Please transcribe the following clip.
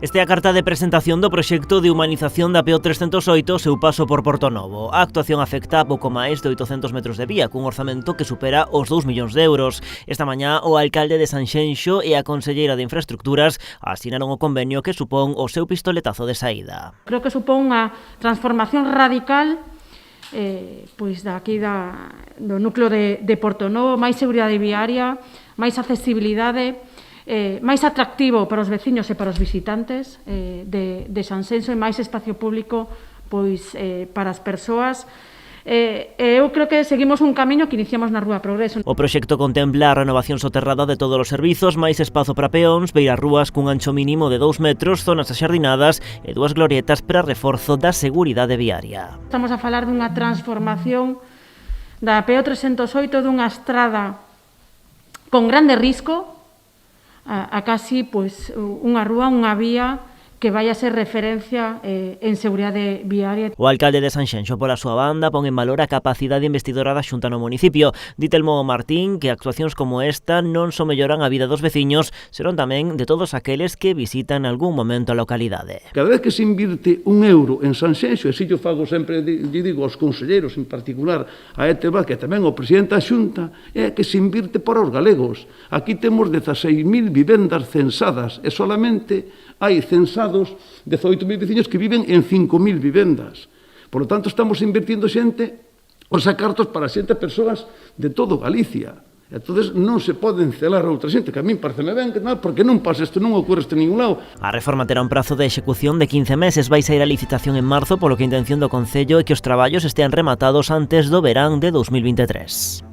Esta é a carta de presentación do proxecto de humanización da PO 308 seu paso por Portonovo. A actuación afecta a pouco máis de 800 metros de vía, cun orzamento que supera os 2 millóns de euros. Esta mañá, o alcalde de Sanxenxo e a conselleira de Infraestructuras asinaron o convenio que supón o seu pistoletazo de saída. Creo que supón unha transformación radical pois daqui do núcleo de Portonovo, máis seguridade viaria, máis accesibilidade, máis atractivo para os veciños e para os visitantes de Sanxenxo e máis espacio público pois para as persoas. Eu creo que seguimos un camiño que iniciamos na Rúa Progreso. O proxecto contempla a renovación soterrada de todos os servizos, máis espazo para peóns, beirarrúas cun ancho mínimo de 2 metros, zonas axardinadas e 2 glorietas para reforzo da seguridade viaria. Estamos a falar dunha transformación da PO 308 dunha estrada con grande risco a casi pois unha rúa, unha vía que vai a ser referencia en seguridade viaria. O alcalde de Sanxenxo, pola súa banda, pon en valor a capacidade investidora da Xunta no municipio. Di Telmo Martín que actuacións como esta non só melloran a vida dos veciños, senón tamén de todos aqueles que visitan algún momento a localidade. Cada vez que se invirte un euro en Sanxenxo, e si yo fago sempre, digo aos conselleiros, en particular a ETEBA, que tamén o presidente da Xunta, é que se invirte para os galegos. Aquí temos 16.000 vivendas censadas e solamente hai censados 18.000 veciños que viven en 5.000 vivendas. Por lo tanto, estamos invirtiendo xente, os cartos para xente, persoas de todo Galicia. Entonces non se poden celar a outra xente, que a min pareceme ben, que porque non pasa isto, non ocorre isto en ningún lado. A reforma terá un prazo de execución de 15 meses, vai sair a licitación en marzo, polo que a intención do Concello é que os traballos estean rematados antes do verán de 2023.